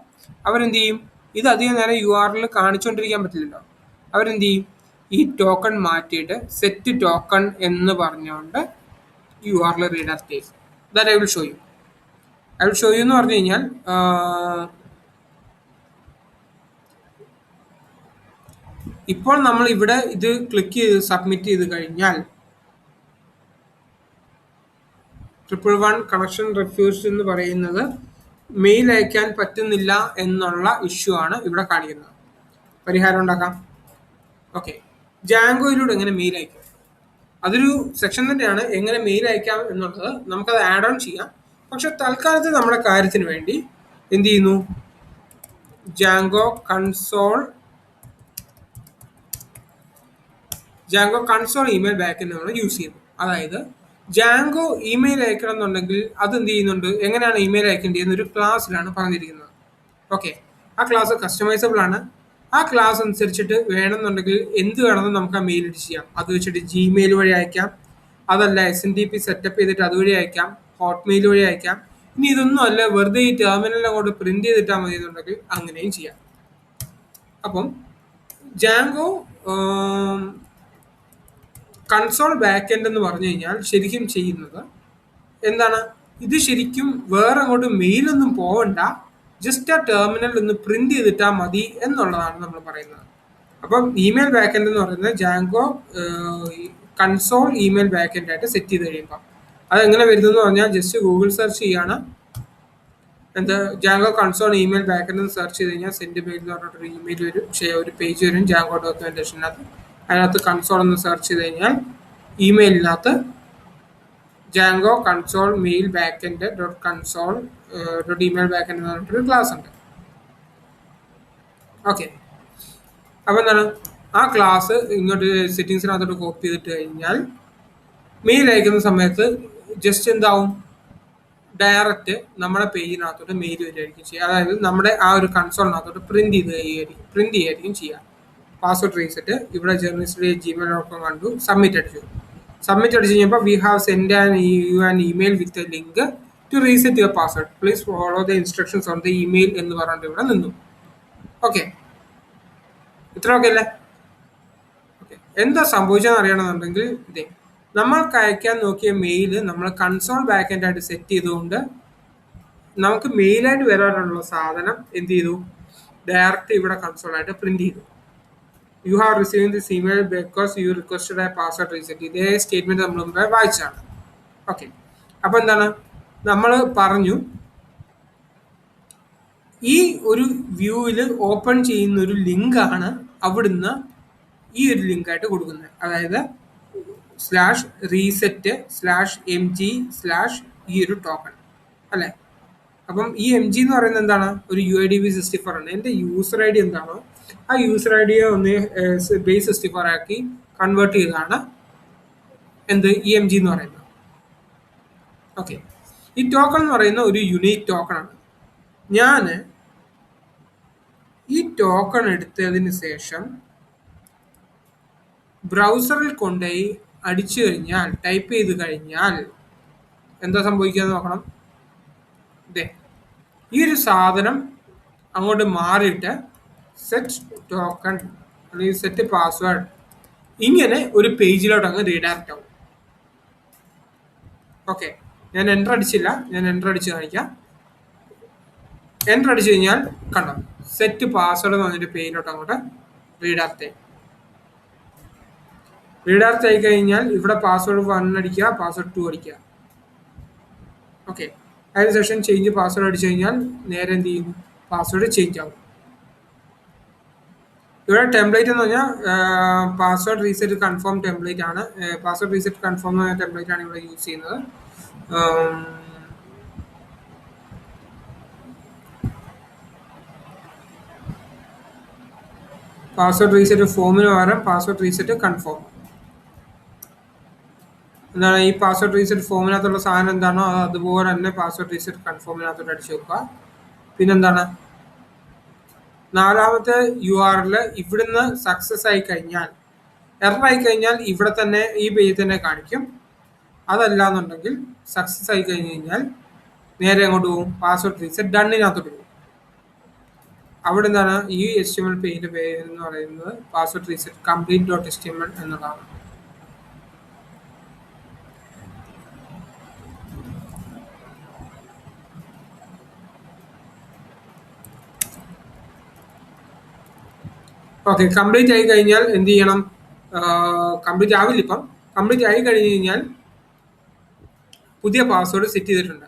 അവരെന്ത് ചെയ്യും, ഇത് അധികം നേരം URL കാണിച്ചുകൊണ്ടിരിക്കാൻ പറ്റില്ലല്ലോ. അവരെന്ത് ചെയ്യും, ഈ ടോക്കൺ മാറ്റിയിട്ട് സെറ്റ് ടോക്കൺ എന്ന് പറഞ്ഞുകൊണ്ട് URL redact that I will show you. എന്ന് പറഞ്ഞു കഴിഞ്ഞാൽ ഇപ്പോൾ നമ്മൾ ഇവിടെ ഇത് ക്ലിക്ക് ചെയ്ത് സബ്മിറ്റ് ചെയ്ത് കഴിഞ്ഞാൽ 111 കണക്ഷൻ റിഫ്യൂസ്ഡ് എന്ന് പറയുന്നത് മെയിൽ അയക്കാൻ പറ്റുന്നില്ല എന്നുള്ള ഇഷ്യൂ ആണ് ഇവിടെ കാണിക്കുന്നത്. പരിഹാരം ഉണ്ടാക്കാം. ഓക്കെ, ജാങ്കോയിലൂടെ എങ്ങനെ മെയിൽ അയക്കാം, അതൊരു സെക്ഷൻ തന്നെയാണ്. എങ്ങനെ മെയിൽ അയക്കാം എന്നുള്ളത് നമുക്കത് ആഡ് ഓൺ ചെയ്യാം. പക്ഷെ തൽക്കാലത്ത് നമ്മുടെ കാര്യത്തിന് വേണ്ടി എന്ത് ചെയ്യുന്നു, ജാങ്കോ കൺസോൾ ഇമെയിൽ ബാക്കെൻഡ് നമ്മൾ യൂസ് ചെയ്യുന്നു. അതായത് ജാങ്കോ ഇമെയിൽ അയക്കണം എന്നുണ്ടെങ്കിൽ അത് എന്ത് ചെയ്യുന്നുണ്ട്, എങ്ങനെയാണ് ഇമെയിൽ അയക്കേണ്ടത് ഒരു ക്ലാസ്സിലാണ് പറഞ്ഞിരിക്കുന്നത്. ഓക്കെ, ആ ക്ലാസ് കസ്റ്റമൈസബിൾ ആണ്. ആ ക്ലാസ് അനുസരിച്ചിട്ട് വേണമെന്നുണ്ടെങ്കിൽ എന്ത് വേണമെന്ന് നമുക്ക് ആ മെയിൽ അടിച്ച് ചെയ്യാം. അത് വെച്ചിട്ട് Gmail വഴി അയക്കാം, അതല്ല SNTP സെറ്റപ്പ് ചെയ്തിട്ട് അതുവഴി അയക്കാം, ഹോട്ട്മെയിൽ വഴി അയക്കാം. ഇനി ഇതൊന്നും അല്ല, വെറുതെ ഈ ടെർമിനൽ അങ്ങോട്ട് പ്രിന്റ് ചെയ്തിട്ടാൽ മതി എന്നുണ്ടെങ്കിൽ അങ്ങനെയും ചെയ്യാം. അപ്പം ജാങ്കോ കൺസോൾ ബാക്ക്-എൻഡ് എന്ന് പറഞ്ഞു കഴിഞ്ഞാൽ ശരിക്കും ചെയ്യുന്നത് എന്താണ്, ഇത് ശരിക്കും വേറെ അങ്ങോട്ട് മെയിലൊന്നും പോകണ്ട, ജസ്റ്റ് ആ ടെർമിനൽ ഒന്ന് പ്രിന്റ് ചെയ്തിട്ടാൽ മതി എന്നുള്ളതാണ് നമ്മൾ പറയുന്നത്. അപ്പം ഇമെയിൽ ബാക്ക്-എൻഡ് എന്ന് പറയുന്നത് ജാങ്കോ കൺസോൾ ഇമെയിൽ ബാക്ക്-എൻഡ് ആയിട്ട് സെറ്റ് ചെയ്ത് കഴിയുമ്പോൾ അതെങ്ങനെ വരുന്നതെന്ന് പറഞ്ഞാൽ ജസ്റ്റ് ഗൂഗിൾ സെർച്ച് ചെയ്യാണ്, എന്താ ജാങ്കോ കൺസോൾ ഇമെയിൽ ബാക്ക്-എൻഡ് എന്ന് സെർച്ച് ചെയ്ത് കഴിഞ്ഞാൽ സെൻഡ് മെയിൽ എന്ന് പറഞ്ഞിട്ടൊരു ഇമെയിൽ വരും, ഒരു പേജ് വരും ജാങ്കോ ഡോക്യുമെന്റേഷനകത്ത്. അതിനകത്ത് കൺസോൾ എന്ന് സെർച്ച് ചെയ്ത് കഴിഞ്ഞാൽ ഇമെയിലിനകത്ത് Django console mail backend dot console dot email backend എന്ന് പറഞ്ഞിട്ടൊരു ക്ലാസ് ഉണ്ട്. ഓക്കെ, അപ്പോൾ എന്താണ്, ആ ക്ലാസ് ഇങ്ങോട്ട് സെറ്റിങ്സിനകത്തോട്ട് കോപ്പി ചെയ്തിട്ട് കഴിഞ്ഞാൽ മെയിൽ അയക്കുന്ന സമയത്ത് ജസ്റ്റ് എന്താവും, ഡയറക്റ്റ് നമ്മുടെ പേജിനകത്തോട്ട് മെയിൽ വരികയായിരിക്കും ചെയ്യുക. അതായത് നമ്മുടെ ആ ഒരു കൺസോളിനകത്തോട്ട് പ്രിന്റ് ചെയ്യായിരിക്കും ചെയ്യുക. പാസ്വേഡ് റീസെറ്റ് ഇവിടെ journalist@gmail.com കണ്ടു, സബ്മിറ്റ് അടിച്ചു. സബ്മിറ്റ് അടിച്ചു കഴിഞ്ഞപ്പോൾ we have send an email with a link to reset your password, please follow the instructions on the email എന്ന് പറഞ്ഞിട്ട് ഇവിടെ നിന്നു. ഓക്കെ, ഇത്ര ഓക്കെ അല്ലേ? ഓക്കെ, എന്താ സംഭവിച്ചതെന്ന് അറിയണമെന്നുണ്ടെങ്കിൽ ഇതേ നമ്മൾക്ക് അയക്കാൻ നോക്കിയ മെയിൽ നമ്മൾ കൺസോൾ ബാക്ക് ആയിട്ട് സെറ്റ് ചെയ്തുകൊണ്ട് നമുക്ക് മെയിലായിട്ട് വരാനുള്ള സാധനം എന്ത് ചെയ്തു, ഡയറക്റ്റ് ഇവിടെ കൺസോളായിട്ട് പ്രിന്റ് ചെയ്തു. You have receiving this email because you requested A password reset. ഇതേ സ്റ്റേറ്റ്മെന്റ് നമ്മൾ മുമ്പേ വായിച്ചാണ്. ഓക്കെ, അപ്പൊ എന്താണ് നമ്മൾ പറഞ്ഞു, ഈ ഒരു വ്യൂവിൽ ഓപ്പൺ ചെയ്യുന്ന ഒരു ലിങ്കാണ് അവിടുന്ന് ഈ ഒരു ലിങ്കായിട്ട് കൊടുക്കുന്നത്. അതായത് /reset/mg/ ഈ ഒരു ടോക്കൺ അല്ലെ. അപ്പം ഈ mg എന്ന് പറയുന്നത് എന്താണ്, ഒരു UIDv64 ആണ്. എൻ്റെ യൂസർ ഐ ഡി എന്താണോ ആ യൂസർ ഐ ഡിയെ ഒന്ന് ബേസ് 64 ആക്കി കൺവേർട്ട് ചെയ്തതാണ് എന്ത് ഈ mg എന്ന് പറയുന്നത്. ഓക്കെ, ഈ ടോക്കൺ എന്ന് പറയുന്ന ഒരു യുണീക്ക് ടോക്കൺ ആണ്. ഞാൻ ഈ ടോക്കൺ എടുത്തതിന് ശേഷം ബ്രൗസറിൽ കൊണ്ടുപോയി അടിച്ചു കഴിഞ്ഞാൽ, ടൈപ്പ് ചെയ്ത് കഴിഞ്ഞാൽ എന്താ സംഭവിക്കുക നോക്കണം. ഇതേ ഈ ഒരു സാധനം അങ്ങോട്ട് മാറിയിട്ട് സെറ്റ് ടോക്കൺ അല്ലെങ്കിൽ സെറ്റ് പാസ്വേഡ് ഇങ്ങനെ ഒരു പേജിലോട്ട് അങ്ങ് റീഡയറക്റ്റ് ആവും. ഓക്കെ, ഞാൻ എൻ്റർ അടിച്ചില്ല, ഞാൻ എൻ്റർ അടിച്ച് കാണിക്കാം. എൻ്റർ അടിച്ചു കഴിഞ്ഞാൽ കണ്ടോ, സെറ്റ് പാസ്വേഡ് എന്ന് പറഞ്ഞൊരു പേജിലോട്ട് അങ്ങോട്ട് റീഡയറക്റ്റ് ആയി. റീഡയറക്റ്റ് ആയി കഴിഞ്ഞാൽ ഇവിടെ പാസ്വേഡ് 1 അടിക്കുക, പാസ്വേഡ് 2 അടിക്കുക. ഓക്കെ, അതിനുശേഷം ചേഞ്ച് പാസ്വേഡ് അടിച്ചു കഴിഞ്ഞാൽ നേരെ എന്ത് ചെയ്യും, പാസ്വേഡ് ചേഞ്ച് ആവും. ഇവിടെ ടെംപ്ലേറ്റ് എന്ന് പറഞ്ഞാൽ പാസ്വേഡ് റീസെറ്റ് കൺഫേം ടെംപ്ലേറ്റ് ആണ്. പാസ്വേഡ് റീസെറ്റ് കൺഫേം എന്ന ടെംപ്ലേറ്റ് ആണ് ഇവിടെ യൂസ് ചെയ്യുന്നത്. പാസ്വേഡ് റീസെറ്റ് ഫോമിന് പകരം പാസ്വേഡ് റീസെറ്റ് കൺഫേം എന്താണ്, ഈ പാസ്വേഡ് റീസെറ്റ് ഫോമിനകത്തുള്ള സാധനം എന്താണോ അത് അതുപോലെ തന്നെ പാസ്വേഡ് റീസെറ്റ് കൺഫേമിനകത്തോട്ട് അടിച്ചു വെക്കുക. പിന്നെന്താണ്, നാലാമത്തെ URL ഇവിടുന്ന് സക്സസ് ആയി കഴിഞ്ഞാൽ, എറർ ആയി കഴിഞ്ഞാൽ ഇവിടെ തന്നെ ഈ പേജിൽ തന്നെ കാണിക്കും. അതല്ല എന്നുണ്ടെങ്കിൽ സക്സസ് ആയി കഴിഞ്ഞ് കഴിഞ്ഞാൽ നേരെ അങ്ങോട്ട് പോകും, പാസ്വേഡ് റീസെറ്റ് ഡണ്ണിനകത്തോട്ട് പോകും. അവിടെ എന്താണ്, ഈ HTML പേജിന്റെ പേര് എന്ന് പറയുന്നത് പാസ്വേഡ് റീസെറ്റ് complete.html എന്നതാണ്. ഓക്കെ, കംപ്ലീറ്റ് ആയി കഴിഞ്ഞാൽ എന്ത് ചെയ്യണം, കംപ്ലീറ്റ് ആവില്ല, ഇപ്പം കംപ്ലീറ്റ് ആയി കഴിഞ്ഞ് കഴിഞ്ഞാൽ പുതിയ പാസ്വേഡ് സെറ്റ് ചെയ്തിട്ടുണ്ട്.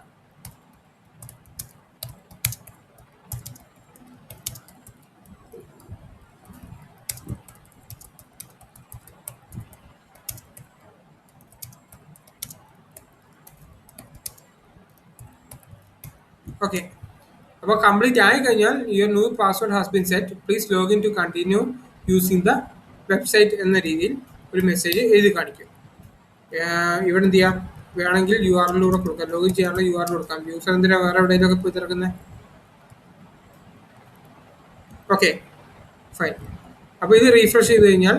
ഓക്കെ, അപ്പോൾ കംപ്ലീറ്റ് ആയി കഴിഞ്ഞാൽ your new password has been set, please login to continue using the website എന്ന രീതിയിൽ ഒരു മെസ്സേജ് എഴുതി കാണിക്കും. ഇവിടെ എന്ത് ചെയ്യാം, വേണമെങ്കിൽ URL കൂടെ കൊടുക്കാം, ലോഗിൻ ചെയ്യാനുള്ള URL കൊടുക്കാം. യൂസർ എന്തിനാ വേറെ എവിടെയെങ്കിലൊക്കെ പോയി തിരക്കുന്നത്. Okay, fine. അപ്പോൾ ഇത് റീഫ്രഷ് ചെയ്ത് കഴിഞ്ഞാൽ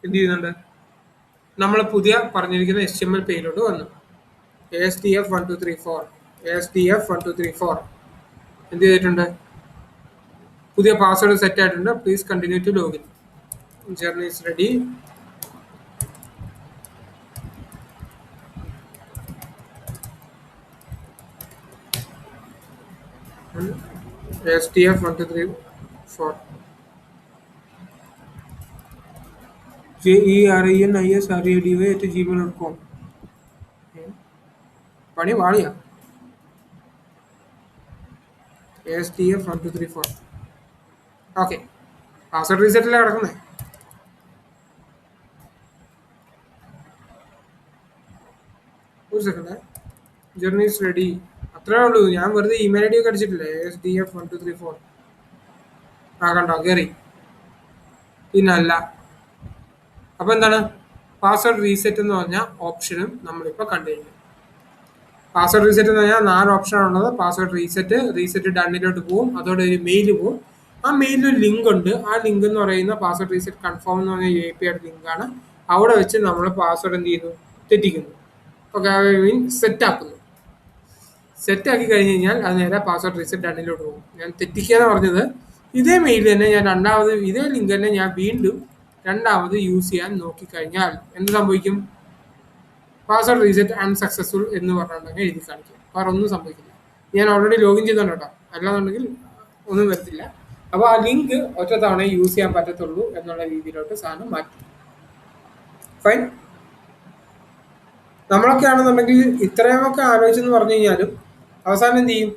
എന്ത് ചെയ്യുന്നുണ്ട്, നമ്മൾ പുതിയ പറഞ്ഞിരിക്കുന്ന HTML പേജിലോട്ട് വന്നു. ASDF1234 എന്ത് ചെയ്തിട്ടുണ്ട്, പുതിയ പാസ്വേഡ് സെറ്റ് ആയിട്ടുണ്ട്. Please continue to login. Journey is ready. ASDF1234 JERENISRADY@gmail.com. പണി വാളിയാ. ASDF1234. ഓക്കെ, പാസ്വേഡ് റീസെറ്റിലാണ് കിടക്കുന്നത്. ഒരു സെക്കൻഡ്, ജേർണി ഈസ് റെഡി, അത്രേ ഉള്ളൂ. ഞാൻ വെറുതെ ഇമെയിൽ ID ഒക്കെ അടിച്ചിട്ടില്ലേ, ASDF1234. കണ്ടോ, കയറി. പിന്നല്ല, അപ്പോൾ എന്താണ്, പാസ്വേഡ് റീസെറ്റ് എന്ന് പറഞ്ഞ ഓപ്ഷനും നമ്മളിപ്പോൾ കണ്ടു കഴിഞ്ഞു. പാസ്വേഡ് റീസെറ്റ് എന്ന് പറഞ്ഞാൽ 4 ഓപ്ഷനാണുള്ളത്. പാസ്വേഡ് റീസെറ്റ് ഡണ്ണിലോട്ട് പോകും, അതോടെ ഒരു മെയിൽ പോകും. ആ മെയിലിൽ ഒരു ലിങ്ക് ഉണ്ട്. ആ ലിങ്ക് എന്ന് പറയുന്ന പാസ്വേഡ് റീസെറ്റ് കൺഫേം എന്ന് പറഞ്ഞ API ലിങ്കാണ്. അവിടെ വെച്ച് നമ്മൾ പാസ്വേഡ് എന്ത് ചെയ്യുന്നു, തെറ്റിക്കുന്നു. ഓക്കെ, മീൻ സെറ്റ് ആക്കുന്നു. സെറ്റ് ആക്കി കഴിഞ്ഞ് കഴിഞ്ഞാൽ അത് നേരെ പാസ്വേഡ് റീസെറ്റ് ഡണ്ണിലോട്ട് പോകും. ഞാൻ തെറ്റിക്കുക എന്ന് പറഞ്ഞത്, ഇതേ മെയിൽ തന്നെ ഞാൻ രണ്ടാമത്, ഇതേ ലിങ്ക് തന്നെ ഞാൻ വീണ്ടും രണ്ടാമത് യൂസ് ചെയ്യാൻ നോക്കിക്കഴിഞ്ഞാൽ എന്ത് സംഭവിക്കും? പാസ്വേഡ് റീസെറ്റ് അൺസക്സസ്ഫുൾ എന്ന് പറഞ്ഞിട്ടുണ്ടെങ്കിൽ എഴുതി കാണിക്കും. വേറെ ഒന്നും സംഭവിക്കില്ല. ഞാൻ ഓൾറെഡി ലോഗിൻ ചെയ്തോണ്ട് കേട്ടോ, അല്ലാന്നുണ്ടെങ്കിൽ ഒന്നും വരത്തില്ല. അപ്പോൾ ആ ലിങ്ക് ഒറ്റ തവണ യൂസ് ചെയ്യാൻ പറ്റത്തുള്ളൂ എന്നുള്ള രീതിയിലോട്ട് സാധനം മാറ്റി. ഫൈൻ. നമ്മളൊക്കെ ആണെന്നുണ്ടെങ്കിൽ ഇത്രയുമൊക്കെ ആലോചിച്ചെന്ന് പറഞ്ഞു കഴിഞ്ഞാലും അവസാനം എന്ത് ചെയ്യും?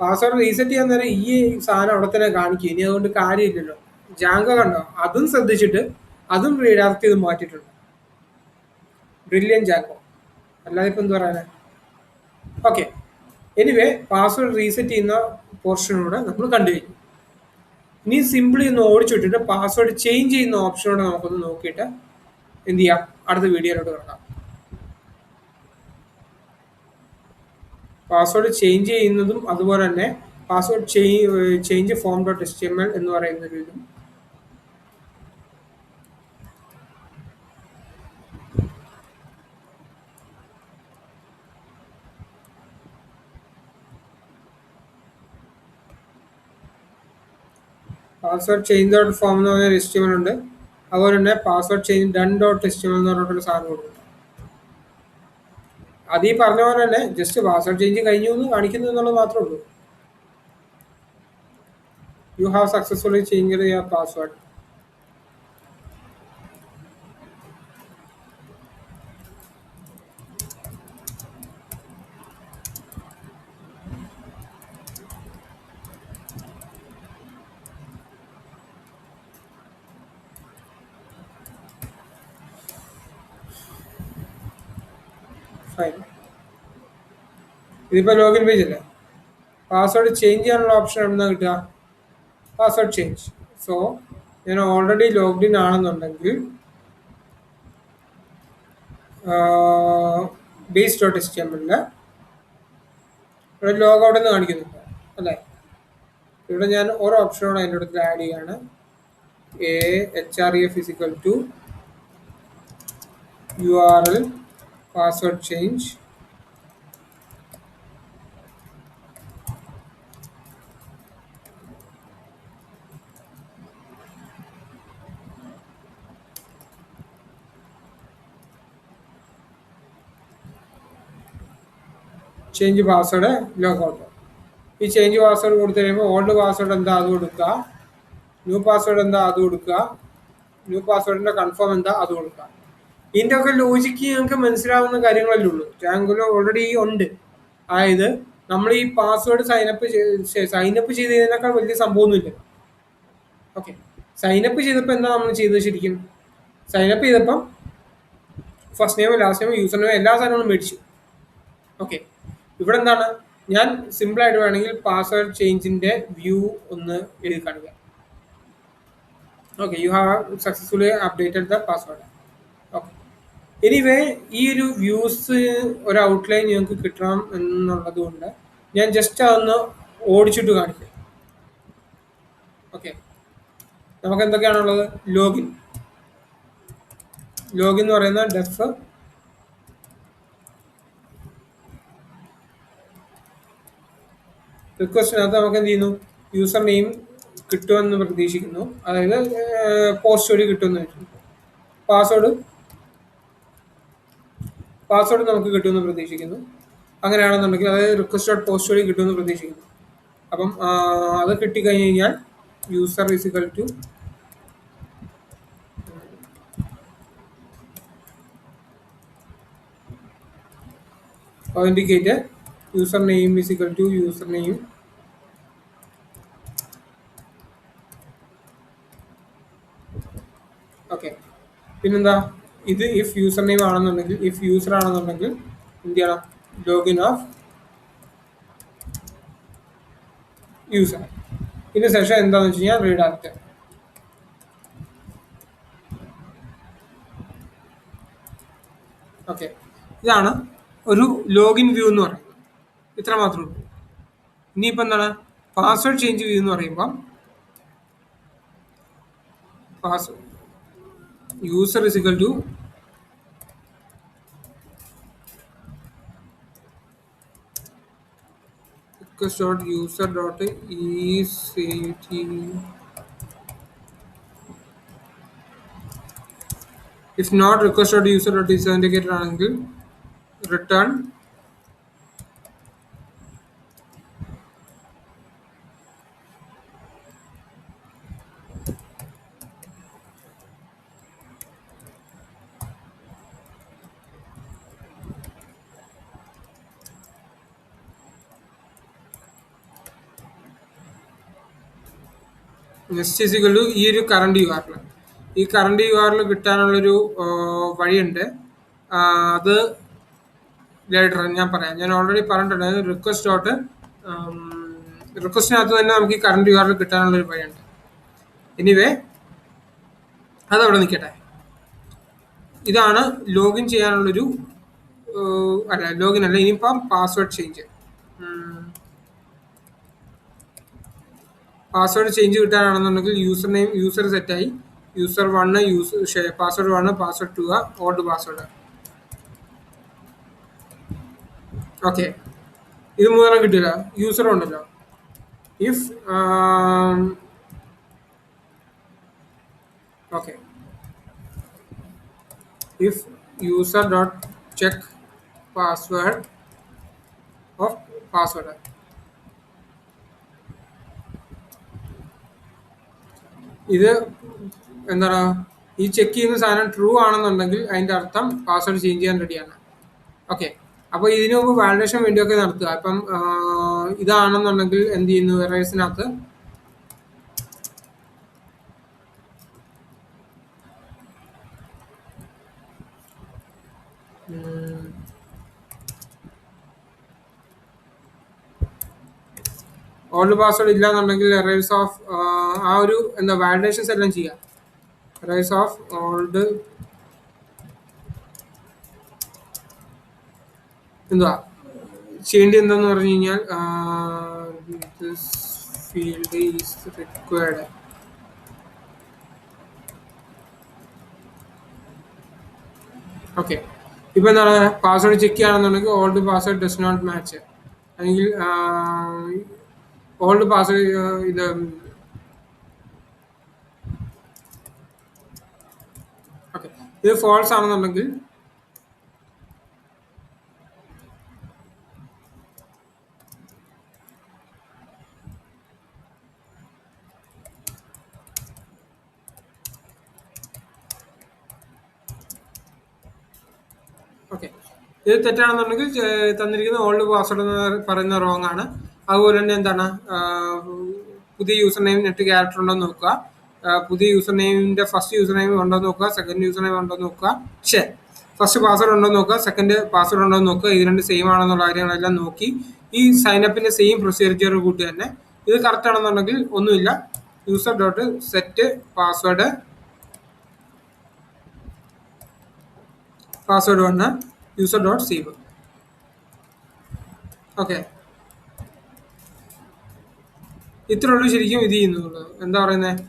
പാസ്വേഡ് റീസെറ്റ് ചെയ്യാൻ നേരം ഈ സാധനം അവിടെ തന്നെ കാണിക്കും. ഇനി അതുകൊണ്ട് കാര്യമില്ലല്ലോ. ജാങ്കോ കണ്ടോ, അതും ശ്രദ്ധിച്ചിട്ട് അതും റീഡാക്ട് ചെയ്ത് മാറ്റിയിട്ടുണ്ട്. ബ്രില്യൻ ജാങ്കോ, അല്ലാതെ ഇപ്പം എന്ത് പറയാനാ. ഓക്കെ, എനിവേ പാസ്വേഡ് റീസെറ്റ് ചെയ്യുന്ന പോർഷനൂടെ നമ്മൾ കണ്ടു കഴിഞ്ഞു. ഇനി സിമ്പിളി ഒന്ന് ഓടിച്ചു വിട്ടിട്ട് പാസ്വേഡ് ചേഞ്ച് ചെയ്യുന്ന ഓപ്ഷനോടെ നമുക്കൊന്ന് നോക്കിയിട്ട് എന്ത് ചെയ്യാം, അടുത്ത വീഡിയോയിലോട്ട് കിടക്കാം. പാസ്വേഡ് ചേഞ്ച് ചെയ്യുന്നതും അതുപോലെ തന്നെ പാസ്വേഡ് ചേഞ്ച് ഫോം .html എന്ന് പറയുന്ന ഒരു ഇതും പാസ്വേഡ് ചേഞ്ച് .ഫോം എന്ന് പറഞ്ഞ HTML ഉണ്ട്. അതുപോലെ തന്നെ പാസ്വേഡ് ചേഞ്ച് done.html എന്ന് പറഞ്ഞിട്ടൊരു സാധനം കൊടുക്കും. അത് ഈ പറഞ്ഞ പോലെ തന്നെ ജസ്റ്റ് പാസ്വേഡ് ചേഞ്ച് കഴിഞ്ഞു എന്ന് കാണിക്കുന്നു എന്നുള്ളത് മാത്രമേ ഉള്ളൂ. You have successfully change your password. Fine. ഇതിപ്പോൾ ലോഗിൻ പേജ് അല്ലേ. പാസ്വേഡ് ചേഞ്ച് ചെയ്യാനുള്ള ഓപ്ഷൻ എവിടെ നിന്നാണ് കിട്ടുക? Password change. സോ ഞാൻ ഓൾറെഡി ലോഗ്ഡ് ഇൻ ആണെന്നുണ്ടെങ്കിൽ base.html ഇവിടെ ലോഗ് ഔട്ട് എന്ന് കാണിക്കുന്നുണ്ട് അല്ലേ. ഇവിടെ ഞാൻ ഓരോ ഓപ്ഷനോട് അതിൻ്റെ അടുത്ത് ആഡ് ചെയ്യാണ്. href = URL password change change password log out. ഈ ചേഞ്ച് പാസ്വേഡ് കൊടുത്തു കഴിയുമ്പോൾ ഓൾഡ് പാസ്വേഡ് എന്താ അത് കൊടുക്കുക, ന്യൂ പാസ്വേഡ് എന്താ അത് കൊടുക്കുക, ന്യൂ പാസ്വേഡിൻ്റെ കൺഫേം എന്താ അത് കൊടുക്കുക. ഇതിൻ്റെ ഒക്കെ ലോജിക്ക് ഞങ്ങൾക്ക് മനസ്സിലാവുന്ന കാര്യങ്ങളല്ലേ ഉള്ളൂ. ജാങ്കോയിൽ ഓൾറെഡി ഉണ്ട്. അതായത് നമ്മൾ ഈ പാസ്വേഡ് സൈനപ്പ് ചെയ്തതിനേക്കാൾ വലിയ സംഭവമൊന്നുമില്ല. ഓക്കെ, സൈനപ്പ് ചെയ്തപ്പോൾ എന്താ നമ്മൾ ചെയ്തത്? ശരിക്കും സൈനപ്പ് ചെയ്തപ്പം first name last name user name എല്ലാ സാധനങ്ങളും മേടിച്ചു. ഓക്കെ, ഇവിടെ എന്താണ്, ഞാൻ സിമ്പിളായിട്ട് വേണമെങ്കിൽ പാസ്വേഡ് ചേഞ്ചിൻ്റെ വ്യൂ ഒന്ന് എഴുതി കാണിക്കാം. Okay, you have successfully updated the password. Okay, anyway ഈ ഒരു വ്യൂസ് ഒരു ഔട്ട്ലൈൻ ഞങ്ങൾക്ക് കിട്ടണം എന്നുള്ളത് കൊണ്ട് ഞാൻ ജസ്റ്റ് അതൊന്ന് ഓടിച്ചിട്ട് കാണിക്കാം. ഓക്കെ, നമുക്ക് എന്തൊക്കെയാണുള്ളത്? ലോഗിൻ എന്ന് പറയുന്ന ഡെഫ് റിക്വസ്റ്റിനകത്ത് നമുക്ക് എന്ത് ചെയ്യുന്നു, യൂസർ നെയിം കിട്ടുമെന്ന് പ്രതീക്ഷിക്കുന്നു. അതായത് പോസ്റ്റ് വഴി കിട്ടുമെന്ന് വെച്ചു. പാസ്വേഡ് നമുക്ക് കിട്ടുമെന്ന് പ്രതീക്ഷിക്കുന്നു. അങ്ങനെയാണെന്നുണ്ടെങ്കിൽ അതായത് request.post വഴി കിട്ടുമെന്ന് പ്രതീക്ഷിക്കുന്നു. അപ്പം അത് കിട്ടിക്കഴിഞ്ഞ് കഴിഞ്ഞാൽ user = authenticate user name = user name okay. പിന്നെന്താ, ഇത് ഇഫ് യൂസർ നെയിം ആണെന്നുണ്ടെങ്കിൽ, ഇഫ് യൂസർ ആണെന്നുണ്ടെങ്കിൽ എന്ത് ചെയ്യണം? Login of user. ഇതിന് ശേഷം എന്താണെന്ന് വെച്ച് കഴിഞ്ഞാൽ റീഡാക്ട്. ഓക്കെ, ഇതാണ് ഒരു ലോഗിൻ വ്യൂ എന്ന് പറയുന്നത്. ഇത്ര മാത്രമേ ഉള്ളൂ. ഇനിയിപ്പോൾ എന്താണ് പാസ്വേഡ് ചേഞ്ച് ചെയ്യുമെന്ന് പറയുമ്പോൾ pass user is equal to request dot user dot ECT. If not request dot user dot is authenticated ആണെങ്കിൽ return next is equal to ഈ ഒരു കറണ്ട് യു ആറിൽ ഈ കറണ്ട് യു ആറിൽ കിട്ടാനുള്ളൊരു വഴിയുണ്ട്. അത് ലേറ്റർ ഞാൻ പറയാം. ഞാൻ ഓൾറെഡി പറഞ്ഞിട്ടുണ്ടായിരുന്നു റിക്വസ്റ്റ് ഡോട്ട് റിക്വസ്റ്റിനകത്ത് തന്നെ നമുക്ക് ഈ കറണ്ട് യു ആറിൽ കിട്ടാനുള്ളൊരു വഴിയുണ്ട്. എനിവേ അതവിടെ നിൽക്കട്ടെ. ഇതാണ് ലോഗിൻ ചെയ്യാനുള്ളൊരു അല്ല ലോഗിൻ അല്ല, ഇനിയിപ്പം പാസ്വേഡ് ചേഞ്ച്. പാസ്വേഡ് ചേഞ്ച് കിട്ടാനാണെന്നുണ്ടെങ്കിൽ യൂസർ നെയിം യൂസർ സെറ്റായി, user 1 user password 1 password 2 old password. Okay, ഇത് മൂന്നെണ്ണം കിട്ടില്ല. യൂസർ ഉണ്ടല്ലോ. If okay if user dot check password of password, ഇത് എന്താണ് ഈ ചെക്ക് ചെയ്യുന്ന സാധനം ട്രൂ ആണെന്നുണ്ടെങ്കിൽ അതിൻ്റെ അർത്ഥം പാസ്വേഡ് ചേഞ്ച് ചെയ്യാൻ റെഡിയാണ്. ഓക്കെ, അപ്പോൾ ഇതിനു മുമ്പ് വാലിഡേഷൻ വേണ്ടിയൊക്കെ നടത്തുക. ഇപ്പം ഇതാണെന്നുണ്ടെങ്കിൽ എന്ത് ചെയ്യുന്നു, എറേഴ്സിനകത്ത് ഓൾഡ് പാസ്വേഡ് ഇല്ല എന്നുണ്ടെങ്കിൽ എറേഴ്സ് ഓഫ് ആ ഒരു എന്താ വാലിഡേഷൻസ് എല്ലാം ചെയ്യാം. എറേഴ്സ് ഓഫ് ഓൾഡ് എന്തുവാ ചെയ്യേണ്ടി എന്തെന്ന് പറഞ്ഞു കഴിഞ്ഞാൽ ഫീൽഡ് ഈസ് റിക്വയർഡ്. ഓക്കെ, ഇപ്പം എന്താണ് പാസ്വേഡ് ചെക്ക് ചെയ്യുകയാണെന്നുണ്ടെങ്കിൽ old password does not match, അല്ലെങ്കിൽ ഓൾഡ് പാസ്വേഡ് ഇത് ഓക്കെ ഇത് ഫോൾസ് ആണെന്നുണ്ടെങ്കിൽ ഓക്കെ ഇത് തെറ്റാണെന്നുണ്ടെങ്കിൽ തന്നിരിക്കുന്ന ഓൾഡ് പാസ്വേഡ് എന്ന് പറയുന്ന റോങ് ആണ്. അതുപോലെ തന്നെ എന്താണ് പുതിയ യൂസർ നെയിം നെറ്റ് ക്യാരക്ടർ ഉണ്ടോ എന്ന് നോക്കുക. പുതിയ യൂസർ നെയിമിൻ്റെ ഫസ്റ്റ് യൂസർ നെയിം ഉണ്ടോ എന്ന് നോക്കുക, സെക്കൻഡ് യൂസർ നെയിം ഉണ്ടോ എന്ന് നോക്കുക. ഫസ്റ്റ് പാസ്വേഡ് ഉണ്ടോ എന്ന് നോക്കുക, സെക്കൻഡ് പാസ്വേഡ് ഉണ്ടോ എന്ന് നോക്കുക. ഇത് രണ്ട് സെയിം ആണെന്നുള്ള കാര്യങ്ങളെല്ലാം നോക്കി ഈ സൈനപ്പിൻ്റെ സെയിം പ്രൊസീജിയർ കൂട്ടി തന്നെ ഇത് കറക്റ്റ് ആണെന്നുണ്ടെങ്കിൽ ഒന്നുമില്ല, user dot set password 1 user dot save. Okay, ഇത്രേ ഉള്ളൂ ശരിക്കും ഇത് ചെയ്യുന്നുള്ളത്. എന്താ പറയുന്നത്,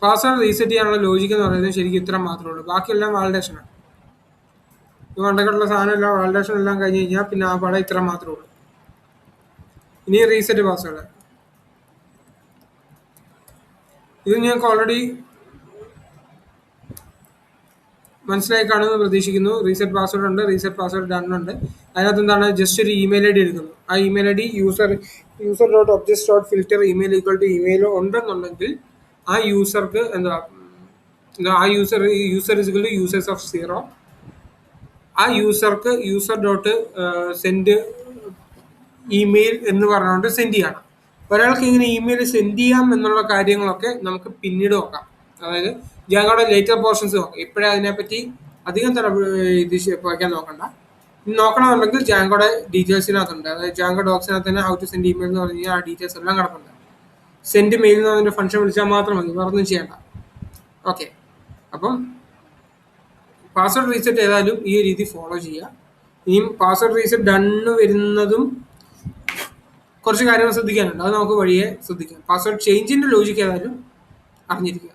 പാസ്വേഡ് റീസെറ്റ് ചെയ്യാനുള്ള ലോജിക്ക് എന്ന് പറയുന്നത് ശരിക്കും ഇത്ര മാത്രമേ ഉള്ളൂ. ബാക്കിയെല്ലാം വാലിഡേഷനാണ്. ഈ മണ്ടക്കെട്ടുള്ള സാധനം എല്ലാം വാലിഡേഷൻ എല്ലാം കഴിഞ്ഞ് കഴിഞ്ഞാൽ പിന്നെ ആ പടം ഇത്ര മാത്രമേ ഉള്ളൂ. ഇനി റീസെറ്റ് പാസ്വേഡ്, ഇത് ഞങ്ങൾക്ക് ഓൾറെഡി മനസ്സിലായി കാണുമെന്ന് പ്രതീക്ഷിക്കുന്നു. റീസെറ്റ് പാസ്വേഡ് ഉണ്ട്, റീസെറ്റ് പാസ്വേഡ് ഡൺ ഉണ്ട്. അതിനകത്ത് എന്താണ് ജസ്റ്റ് ഒരു ഇമെയിൽ ഐ ഡി എടുക്കുന്നു. ആ email I D user dot objects dot filter email equal to email ഉണ്ടെന്നുണ്ടെങ്കിൽ ആ യൂസർക്ക് എന്താ ആ user is equal to users of 0. ആ യൂസർക്ക് യൂസർ ഡോട്ട് സെൻഡ് ഇമെയിൽ എന്ന് പറഞ്ഞുകൊണ്ട് സെൻഡ് ചെയ്യണം. ഒരാൾക്ക് ഇങ്ങനെ ഇമെയിൽ സെൻഡ് ചെയ്യാം എന്നുള്ള കാര്യങ്ങളൊക്കെ നമുക്ക് പിന്നീട് നോക്കാം. അതായത് ജാങ്കോയുടെ ലേറ്റർ പോർഷൻസ് നോക്കാം. ഇപ്പോഴേ അതിനെപ്പറ്റി അധികം ഇത് വയ്ക്കാൻ നോക്കണ്ട. നോക്കണമെന്നുണ്ടെങ്കിൽ ജാങ്കോയുടെ ഡീറ്റെയിൽസിനകത്തുണ്ട്. അതായത് ജാങ്കോ ഡോക്സിനകത്ത് തന്നെ ഹൗ ടു സെൻഡ് ഇമെയിൽ എന്ന് പറഞ്ഞു കഴിഞ്ഞാൽ ആ ഡീറ്റെയിൽസ് എല്ലാം കിടപ്പുണ്ട്. സെൻഡ് മെയിൽ എന്ന് പറഞ്ഞ ഫംഗ്ഷൻ വിളിച്ചാൽ മാത്രം മതി, വേറൊന്നും ചെയ്യണ്ട. ഓക്കെ, അപ്പം പാസ്വേഡ് റീസെറ്റ് ചെയ്താലും ഈ രീതി ഫോളോ ചെയ്യുക. ഇനിയും പാസ്വേഡ് റീസെറ്റ് ഡണ്ണ് വരുന്നതും കുറച്ച് കാര്യങ്ങൾ ശ്രദ്ധിക്കാനുണ്ട്. അത് നമുക്ക് വഴിയെ ശ്രദ്ധിക്കാം. പാസ്വേഡ് ചേഞ്ചിന്റെ ലോജിക്ക് ഏതായാലും അറിഞ്ഞിരിക്കുക.